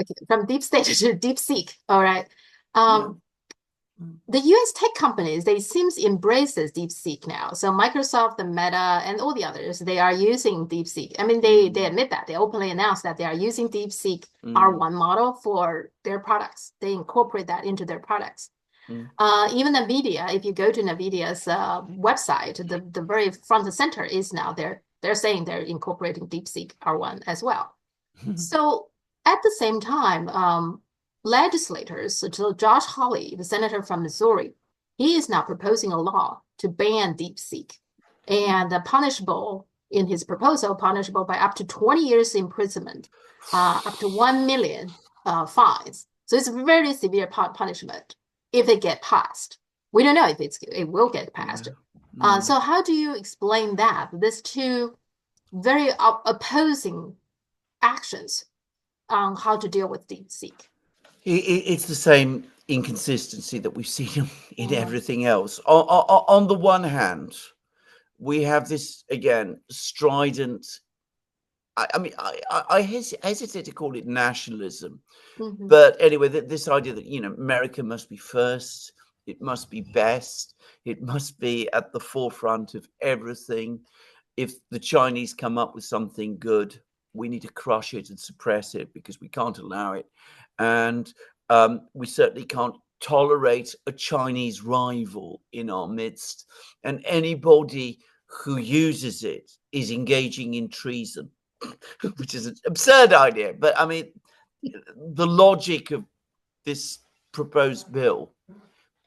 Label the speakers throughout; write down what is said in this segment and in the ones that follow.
Speaker 1: Okay, from deep state to Deepseek. All right.
Speaker 2: Yeah.
Speaker 1: Um, the US tech companies, they seems embraces DeepSeek now. So Microsoft, the Meta, and all the others, they are using DeepSeek. I mean, they
Speaker 2: Mm,
Speaker 1: admit that. They openly announce that they are using DeepSeek
Speaker 2: mm,
Speaker 1: R1 model for their products. They incorporate that into their products.
Speaker 2: mm.
Speaker 1: Even NVIDIA, if you go to NVIDIA's website, the very front and center is now they're saying they're incorporating DeepSeek R1 as well. So at the same time, legislators, so Josh Hawley, the senator from Missouri, he is now proposing a law to ban DeepSeek and punishable in his proposal, punishable by up to 20 years imprisonment, up to 1 million fines. So it's a very severe punishment if it get passed. We don't know if it will get passed.
Speaker 2: Yeah. Mm.
Speaker 1: So how do you explain that? These two very opposing actions on how to deal with DeepSeek.
Speaker 2: It's the same inconsistency that we've seen in
Speaker 1: Mhm.
Speaker 2: everything else. On the one hand, we have this again strident. I mean, I hesitate to call it nationalism,
Speaker 1: Mhm.
Speaker 2: but anyway, this idea that America must be first, it must be best, it must be at the forefront of everything. If the Chinese come up with something good, we need to crush it and suppress it because we can't allow it. And we certainly can't tolerate a Chinese rival in our midst. And anybody who uses it is engaging in treason, which is an absurd idea. But I mean, the logic of this proposed bill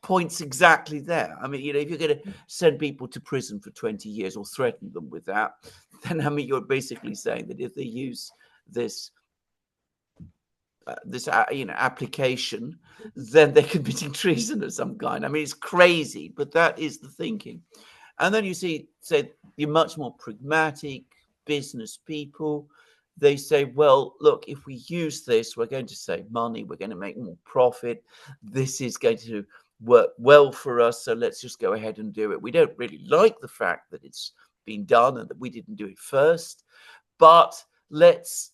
Speaker 2: points exactly there. I mean, if you're going to send people to prison for 20 years or threaten them with that, then I mean, you're basically saying that if they use this application, then they're committing treason of some kind. I mean, it's crazy, but that is the thinking. And then you say you're much more pragmatic business people. They say, well, look, if we use this, we're going to save money, we're going to make more profit. This is going to work well for us. So let's just go ahead and do it. We don't really like the fact that it's been done and that we didn't do it first, but let's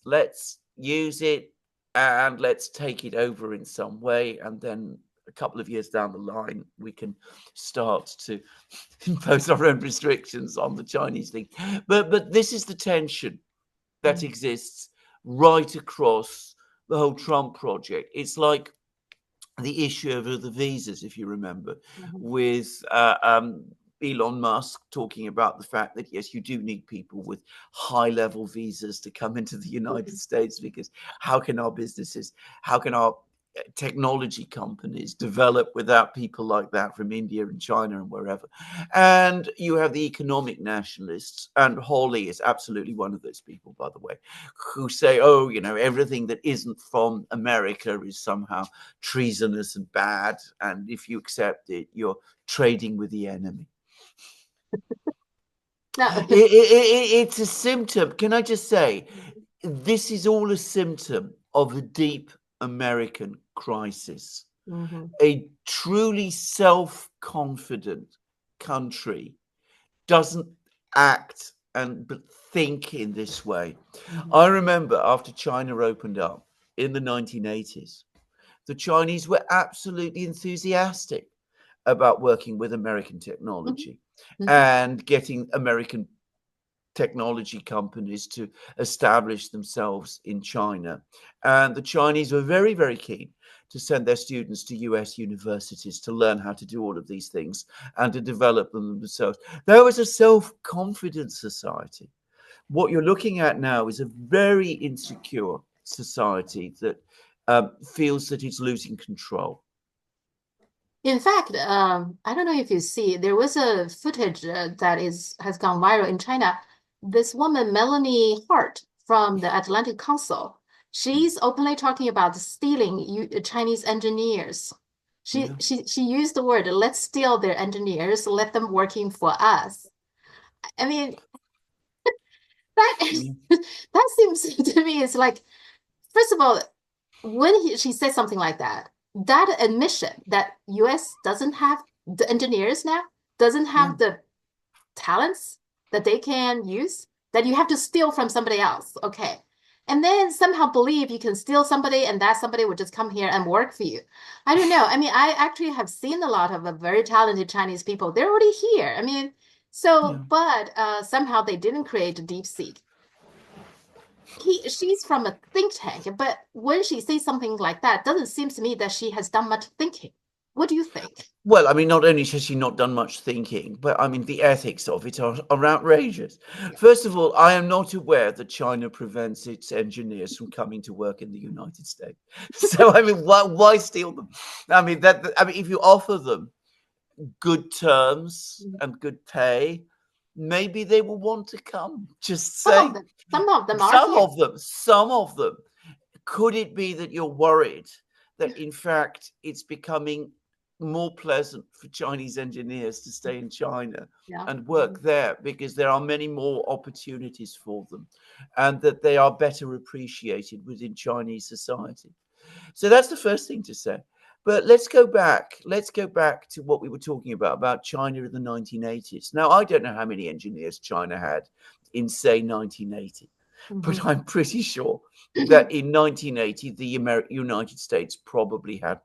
Speaker 2: use it and let's take it over in some way. And then a couple of years down the line, we can start to impose our own restrictions on the Chinese thing. But this is the tension that
Speaker 1: Mhm.
Speaker 2: exists right across the whole Trump project. It's like the issue of the visas, if you remember,
Speaker 1: Mhm.
Speaker 2: with Elon Musk talking about the fact that, yes, you do need people with high level visas to come into the United States because how can our technology companies develop without people like that from India and China and wherever? And you have the economic nationalists, and Hawley is absolutely one of those people, by the way, who say, oh, everything that isn't from America is somehow treasonous and bad. And if you accept it, you're trading with the enemy.
Speaker 1: No.
Speaker 2: It's a symptom. Can I just say, this is all a symptom of a deep American crisis.
Speaker 1: Mhm.
Speaker 2: A truly self confident country doesn't act and but think in this way.
Speaker 1: Mhm.
Speaker 2: I remember after China opened up in the 1980s, the Chinese were absolutely enthusiastic about working with American
Speaker 1: Mhm.
Speaker 2: technology
Speaker 1: Mhm.
Speaker 2: and getting American technology companies to establish themselves in China. And the Chinese were very, very keen to send their students to US universities to learn how to do all of these things and to develop them themselves. There was a self confident society. What you're looking at now is a very insecure society that feels that it's losing control.
Speaker 1: In fact, I don't know if you see, there was a footage that has gone viral in China. This woman, Melanie Hart from the Atlantic Council, she's openly talking about stealing Chinese engineers.
Speaker 2: Yeah.
Speaker 1: She used the word, let's steal their engineers, let them working for us. I mean, that
Speaker 2: Yeah.
Speaker 1: that seems to me is like, first of all, when she said something like that, that admission that US doesn't have the engineers now, doesn't
Speaker 2: Yeah.
Speaker 1: have the talents that they can use, that you have to steal from somebody else. Okay. and then somehow believe you can steal somebody and that somebody would just come here and work for you. I don't know. I mean, I actually have seen a lot of very talented Chinese people. They're already here. I mean,
Speaker 2: Yeah.
Speaker 1: so, but somehow they didn't create DeepSeek. She's from a think tank, but when she says something like that, doesn't seem to me that she has done much thinking. What do you think?
Speaker 2: Well, I mean, not only has she not done much thinking, but I mean, the ethics of it are outrageous.
Speaker 1: Yeah.
Speaker 2: First of all, I am not aware that China prevents its engineers from coming to work in the United States. So, I mean, why steal them? I mean, if you offer them good terms
Speaker 1: Mhm.
Speaker 2: and good pay, maybe they will want to come. Just
Speaker 1: Some of
Speaker 2: saying.
Speaker 1: them, some of them are here.
Speaker 2: Some of them. Could it be that you're worried that, in fact, it's becoming more pleasant for Chinese engineers to stay in China
Speaker 1: Yeah.
Speaker 2: and work there because there are many more opportunities for them and that they are better appreciated within Chinese society? So that's the first thing to say. But let's go back. Let's go back to what we were talking about China in the 1980s. Now, I don't know how many engineers China had in, say, 1980, but
Speaker 1: Mhm.
Speaker 2: I'm pretty sure that in 1980, the United States probably had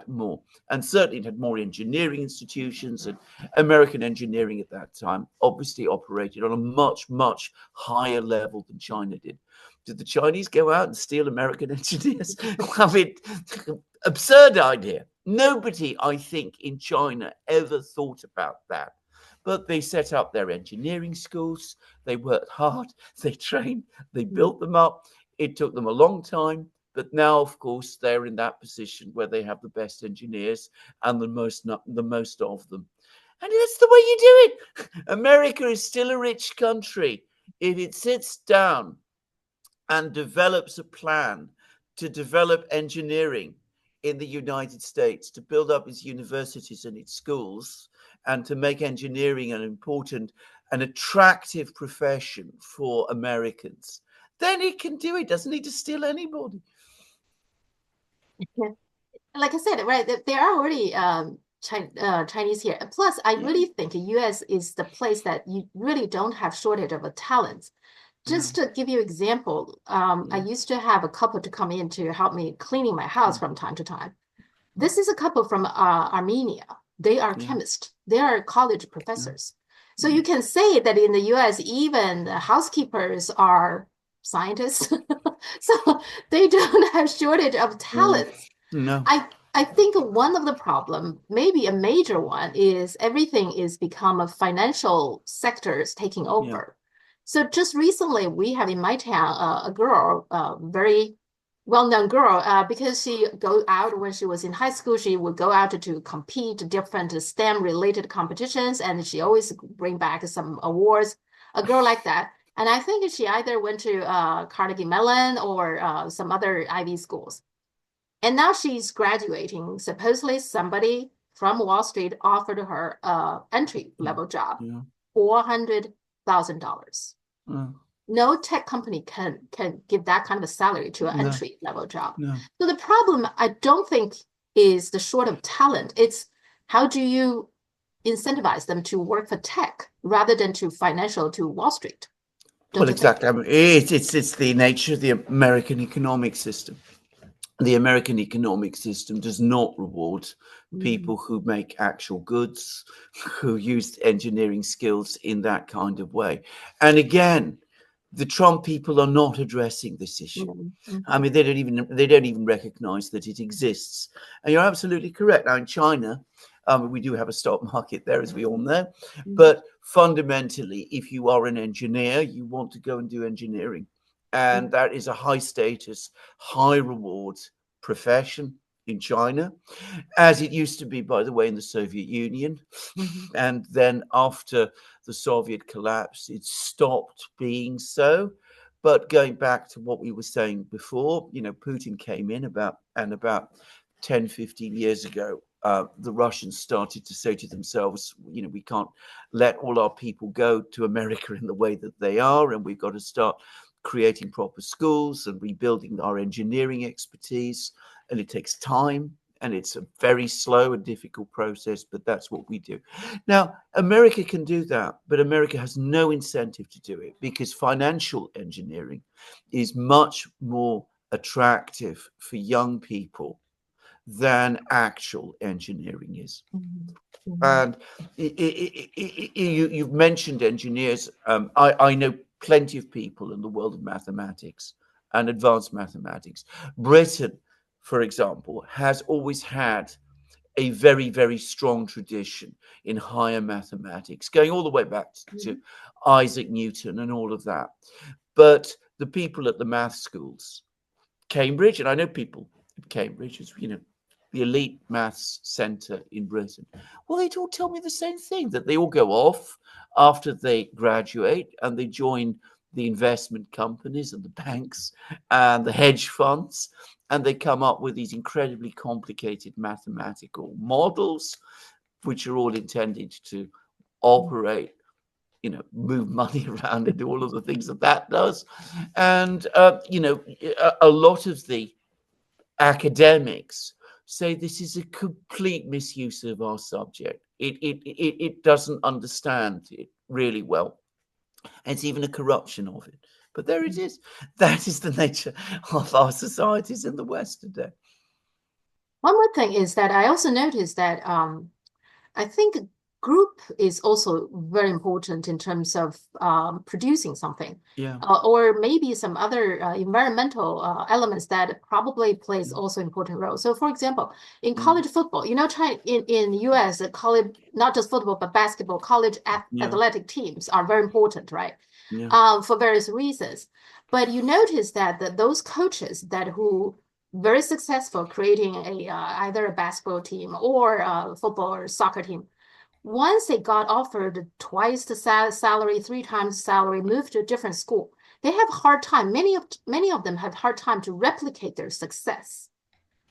Speaker 2: more, and certainly it had more engineering institutions. And American engineering at that time obviously operated on a much, much higher level than China did. Did the Chinese go out and steal American engineers? I mean, absurd idea. Nobody, I think, in China ever thought about that. But they set up their engineering schools. They worked hard. They trained. They built them up. It took them a long time. But now, of course, they're in that position where they have the best engineers and the most of them. And that's the way you do it. America is still a rich country. If it sits down and develops a plan to develop engineering in the United States, to build up its universities and its schools, and to make engineering an important and attractive profession for Americans, then it can do it. Doesn't need to steal anybody.
Speaker 1: Yeah. Like I said, right, there are already Chinese here. And plus, I
Speaker 2: Yeah,
Speaker 1: really think the US is the place that you really don't have shortage of talents.
Speaker 2: no,
Speaker 1: Just to give you example, I
Speaker 2: yeah,
Speaker 1: used to have a couple to come in to help me cleaning my house
Speaker 2: mm,
Speaker 1: from time to time. This is a couple from Armenia. They are
Speaker 2: yeah,
Speaker 1: chemists. They are college
Speaker 2: yeah,
Speaker 1: professors. So
Speaker 2: yeah,
Speaker 1: you can say that in the US, even the housekeepers are scientists. So they don't have shortage of
Speaker 2: yeah.
Speaker 1: talents.
Speaker 2: No,
Speaker 1: I think one of the problem, maybe a major one, is everything is become a financial sectors taking
Speaker 2: yeah,
Speaker 1: over. So just recently, we have in my town a girl, a very well-known girl, because she go out when she was in high school, she would go out to compete different STEM-related competitions, and she always bring back some awards. A girl like that. And I think she either went to Carnegie Mellon or some other Ivy schools. And now she's graduating. Supposedly, somebody from Wall Street offered her a entry
Speaker 2: yeah,
Speaker 1: level job,
Speaker 2: yeah,
Speaker 1: $400,000.
Speaker 2: uh,
Speaker 1: No tech company can give that kind of a salary to an
Speaker 2: no,
Speaker 1: entry level job.
Speaker 2: no.
Speaker 1: So the problem, I don't think, is the short of talent. It's how do you incentivize them to work for tech rather than to financial to Wall Street? Don't
Speaker 2: Well,
Speaker 1: you think?
Speaker 2: exactly. I mean, it's the nature of the American economic system. The American economic system does not reward
Speaker 1: Mhm.
Speaker 2: people who make actual goods, who use engineering skills in that kind of way. And again, the Trump people are not addressing this issue.
Speaker 1: Mhm.
Speaker 2: I
Speaker 1: Mhm.
Speaker 2: mean, they don't even recognize that it exists. And you're absolutely correct. Now, in China, we do have a stock market there, as we all know.
Speaker 1: Mhm.
Speaker 2: But fundamentally, if you are an engineer, you want to go and do engineering. And that is a high status, high reward profession in China, as it used to be, by the way, in the Soviet Union.
Speaker 1: Mhm.
Speaker 2: And then after the Soviet collapse, it stopped being so. But going back to what we were saying before, Putin came in about 10, 15 years ago. The Russians started to say to themselves, we can't let all our people go to America in the way that they are, and we've got to start creating proper schools and rebuilding our engineering expertise. And it takes time. and it's a very slow and difficult process, but that's what we do. Now, America can do that, but America has no incentive to do it because financial engineering is much more attractive for young people than actual engineering is.
Speaker 1: Mhm. Mhm.
Speaker 2: And you've mentioned engineers. I know plenty of people in the world of mathematics and advanced mathematics. Britain, for example, has always had a very, very strong tradition in higher mathematics, going all the way back to
Speaker 1: Mhm.
Speaker 2: Isaac Newton and all of that. But the people at the math schools, Cambridge, and I know people at Cambridge, as you know, the elite maths centre in Britain. Well, they all tell me the same thing, that they all go off after they graduate and they join the investment companies and the banks and the hedge funds, and they come up with these incredibly complicated mathematical models, which are all intended to operate, move money around and do all of the things that that does. And, a lot of the academics say this is a complete misuse of our subject. It doesn't understand it really well. And it's even a corruption of it. But there it is. That is the nature of our societies in the West today.
Speaker 1: One more thing is that I also noticed that I think group is also very important in terms of producing something,
Speaker 2: Yeah.
Speaker 1: or maybe some other environmental elements that probably plays
Speaker 2: Yeah.
Speaker 1: also important role. So, for example, in
Speaker 2: Mm.
Speaker 1: college football, China in US, college not just football but basketball, college
Speaker 2: Yeah.
Speaker 1: athletic teams are very important, right?
Speaker 2: Yeah.
Speaker 1: For various reasons. But you notice that those coaches that who very successful creating a either a basketball team or a football or soccer team. Once they got offered twice the salary, three times the salary, moved to a different school, they have a hard time. Many of them have hard time to replicate their success.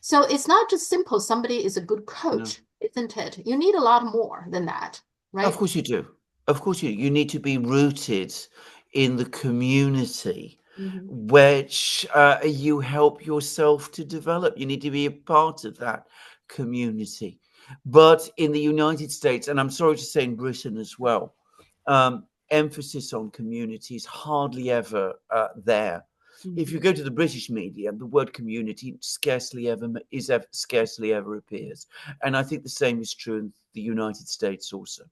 Speaker 1: So it's not just simple. Somebody is a good
Speaker 2: No.
Speaker 1: coach, isn't it? You need a lot more than that,
Speaker 2: Of
Speaker 1: right?
Speaker 2: course you do. Of course you need to be rooted in the community
Speaker 1: Mhm.
Speaker 2: which you help yourself to develop. You need to be a part of that community. But in the United States, and I'm sorry to say in Britain as well, emphasis on community is hardly ever there. If you
Speaker 1: Mhm.
Speaker 2: go to the British media, the word community scarcely ever appears, and I think the same is true in the United States also.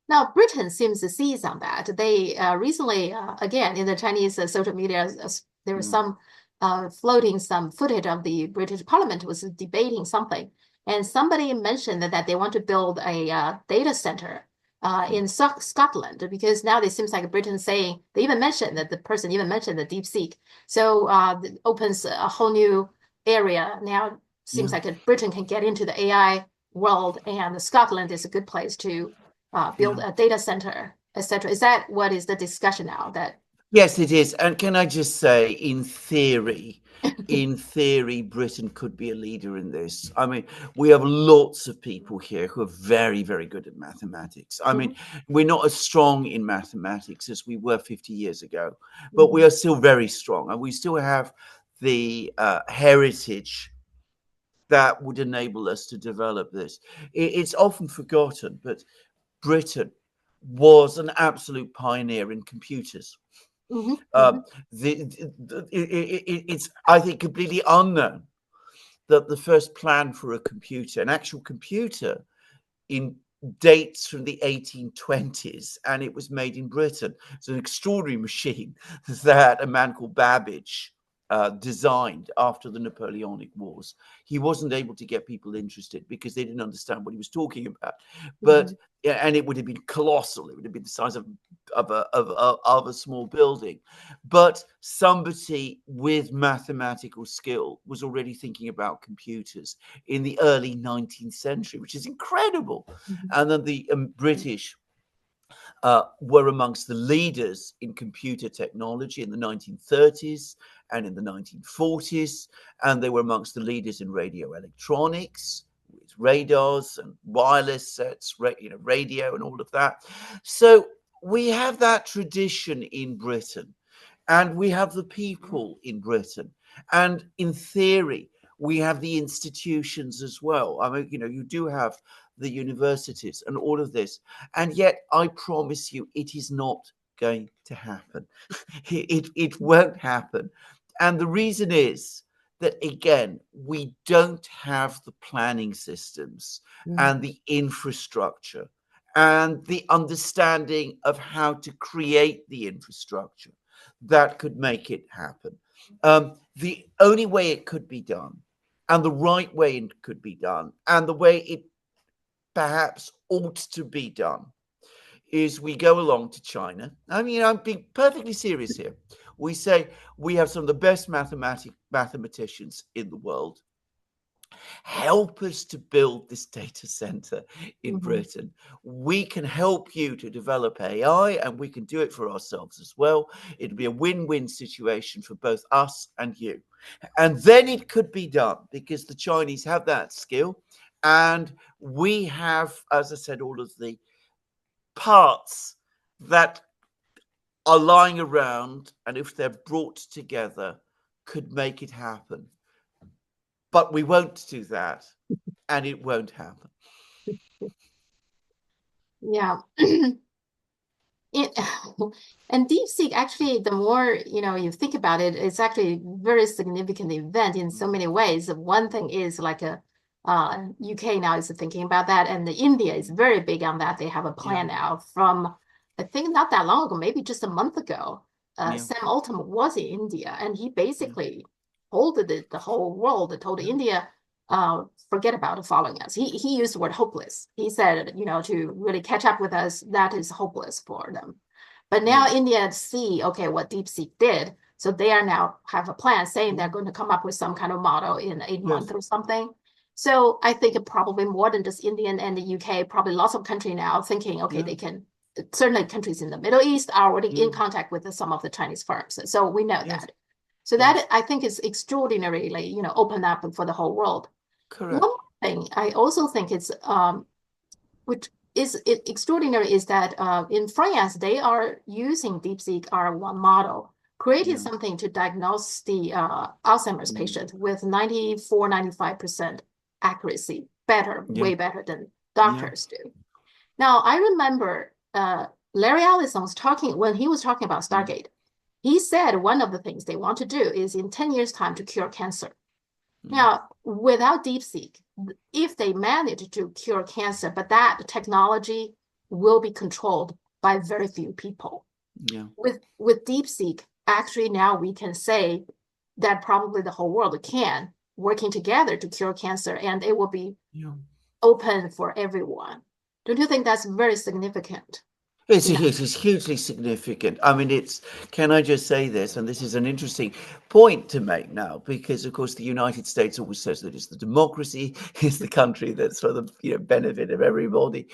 Speaker 1: Now, Britain seems to seize on that. They recently, again, in the Chinese social media, there was
Speaker 2: Yeah,
Speaker 1: some floating some footage of the British Parliament was debating something, and somebody mentioned that they want to build a data center
Speaker 2: yeah,
Speaker 1: in Scotland because now it seems like Britain saying they even mentioned that the person even mentioned the Deepseek, so it opens a whole new area. Now seems
Speaker 2: yeah,
Speaker 1: like Britain can get into the AI world, and Scotland is a good place to build
Speaker 2: yeah.
Speaker 1: a data center, etc. Is that what is the discussion now? That
Speaker 2: Yes, it is. And can I just say, in theory, Britain could be a leader in this. I mean, we have lots of people here who are very, very good at mathematics. I mean,
Speaker 1: Mhm.
Speaker 2: we're not as strong in mathematics as we were 50 years ago, but we
Speaker 1: Mhm.
Speaker 2: are still very strong, and we still have the heritage that would enable us to develop this. It's often forgotten, but Britain was an absolute pioneer in computers.
Speaker 1: Mhm.
Speaker 2: Uh,
Speaker 1: Mhm.
Speaker 2: it's, I think, completely unknown that the first plan for a computer, an actual computer, in dates from the 1820s, and it was made in Britain. It's an extraordinary machine that a man called Babbage designed after the Napoleonic Wars. He wasn't able to get people interested because they didn't understand what he was talking about. But
Speaker 1: Mhm.
Speaker 2: yeah, and it would have been colossal. It would have been the size of a small building. But somebody with mathematical skill was already thinking about computers in the early 19th century, which is incredible.
Speaker 1: Mhm.
Speaker 2: And then the British were amongst the leaders in computer technology in the 1930s and in the 1940s. And they were amongst the leaders in radio electronics with radars and wireless sets, radio and all of that. So we have that tradition in Britain, and we have the people in Britain. And in theory, We have the institutions as well. I mean, you do have the universities and all of this. And yet, I promise you, it is not going to happen. It won't happen. And the reason is that, again, we don't have the planning systems and the infrastructure and the understanding of how to create the infrastructure that could make it happen. The only way it could be done, and the right way it could be done, and the way it perhaps ought to be done, is we go along to China. I mean, I'm being perfectly serious here. We say we have some of the best mathematicians in the world. Help us to build this data center in Britain. We can help you to develop AI, and we can do it for ourselves as well. It'll be a win-win situation for both us and you. And then it could be done, because the Chinese have that skill. And we have, as I said, all of the parts that are lying around, and if they're brought together, could make it happen. But we won't do that, and it won't happen.
Speaker 1: Yeah. And DeepSeek, actually, the more you think about it, it's actually a very significant event in so many ways. One thing is like UK now is thinking about that, and India is very big on that. They have a plan now from, I think, not that long ago, maybe just a month ago. Sam Altman was in India, and he basically told the whole world, told India, forget about following us. He used the word hopeless. He said, to really catch up with us, that is hopeless for them. But now India see, okay, what DeepSeek did. So they are now have a plan saying they're going to come up with some kind of model in 8 months or something. So I think probably more than just India and the UK, probably lots of countries now thinking, okay, they can, certainly countries in the Middle East are already in contact with some of the Chinese firms. So we know that. So that I think is extraordinarily, open up for the whole world.
Speaker 2: Correct.
Speaker 1: One thing I also think is, which is extraordinary, is that in France, they are using DeepSeek R1 model, creating something to diagnose the Alzheimer's patient with 94, 95% accuracy, way better than doctors do. Now, I remember Larry Ellison was talking, when he was talking about Stargate, he said one of the things they want to do is in 10 years' time to cure cancer. Now, without DeepSeek, if they manage to cure cancer, but that technology will be controlled by very few people. With DeepSeek, actually now we can say that probably the whole world can, working together to cure cancer, and it will be open for everyone. Don't you think that's very significant?
Speaker 2: It's hugely significant. I mean, can I just say this? And this is an interesting point to make now, because, of course, the United States always says that it's the democracy, it's the country that's for the benefit of everybody.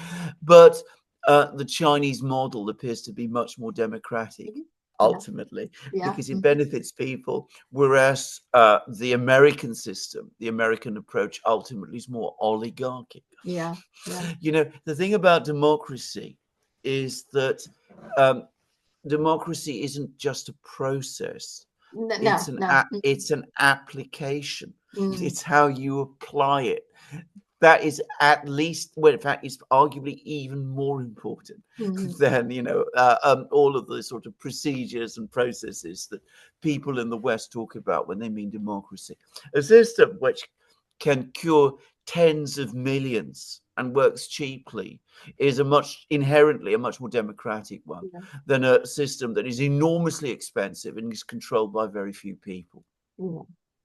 Speaker 2: But the Chinese model appears to be much more democratic, ultimately, because it benefits people, whereas the American system, the American approach, ultimately is more oligarchic. The thing about democracy is that democracy isn't just a process. It's an application. It's how you apply it. That is at least, well, in fact, it's arguably even more important than, all of the sort of procedures and processes that people in the West talk about when they mean democracy. A system which can cure tens of millions and works cheaply is inherently a much more democratic one than a system that is enormously expensive and is controlled by very few people.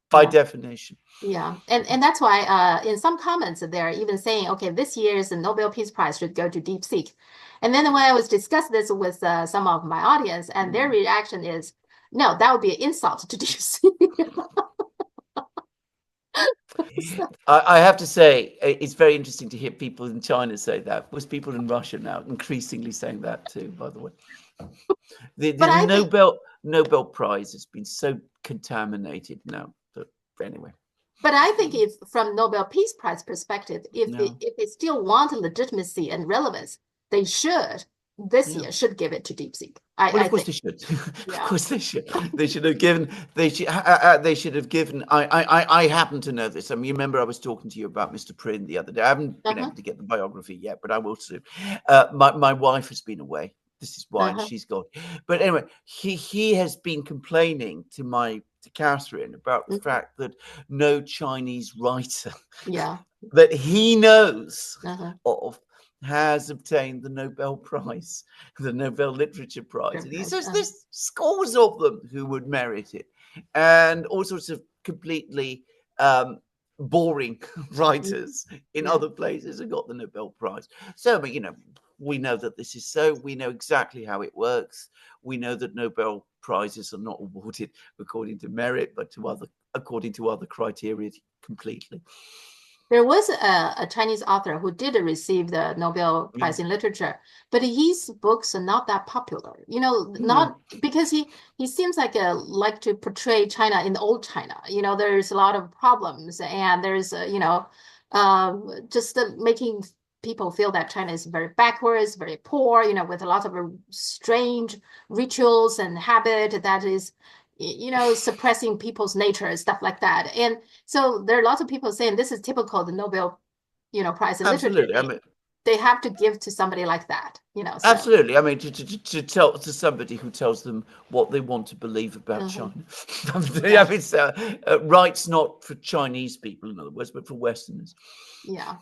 Speaker 2: By definition.
Speaker 1: And that's why in some comments they're even saying, okay, this year's Nobel Peace Prize should go to DeepSeek. And then when I was discussing this with some of my audience, and their reaction is, no, that would be an insult to DeepSeek.
Speaker 2: I have to say, it's very interesting to hear people in China say that. There's people in Russia now increasingly saying that too, by the way. The Nobel Prize has been so contaminated now. But anyway.
Speaker 1: But I think if from Nobel Peace Prize perspective, if they still want legitimacy and relevance, they should, this year, should give it to DeepSeek.
Speaker 2: Well,
Speaker 1: I
Speaker 2: of course
Speaker 1: think.
Speaker 2: they should. Of
Speaker 1: Yeah.
Speaker 2: course they should. They should have given. They should have given. I happen to know this. I mean, you remember I was talking to you about Mr. Prynne the other day. I haven't been
Speaker 1: Uh-huh.
Speaker 2: able to get the biography yet, but I will soon. My wife has been away. This is why, and
Speaker 1: Uh-huh.
Speaker 2: she's gone. But anyway, he has been complaining to Catherine about the
Speaker 1: Mhm.
Speaker 2: fact that no Chinese writer
Speaker 1: Yeah.
Speaker 2: that he knows
Speaker 1: Uh-huh.
Speaker 2: of has obtained the Nobel Prize, the Nobel Literature Prize. And he
Speaker 1: Surprise.
Speaker 2: says there's scores of them who would merit it. And all sorts of completely boring
Speaker 1: Mhm.
Speaker 2: writers in
Speaker 1: Yeah.
Speaker 2: other places have got the Nobel Prize. So, but we know that this is so. We know exactly how it works. We know that Nobel Prizes are not awarded according to merit, but according to other criteria completely.
Speaker 1: There was a Chinese author who did receive the Nobel
Speaker 2: Yeah.
Speaker 1: Prize in Literature, but his books are not that popular.
Speaker 2: Mm.
Speaker 1: Not because he seems like to portray China in the old China. There's a lot of problems, and there's just making people feel that China is very backwards, very poor. With a lot of strange rituals and habit that is suppressing people's nature and stuff like that. And so there are lots of people saying this is typical the Nobel, Prize in Literature.
Speaker 2: Absolutely. I mean,
Speaker 1: They have to give to somebody like that. So
Speaker 2: absolutely. I mean, to tell to somebody who tells them what they want to believe about
Speaker 1: uh
Speaker 2: China. I
Speaker 1: yeah,
Speaker 2: mean, rights not for Chinese people, in other words, but for Westerners.
Speaker 1: yeah.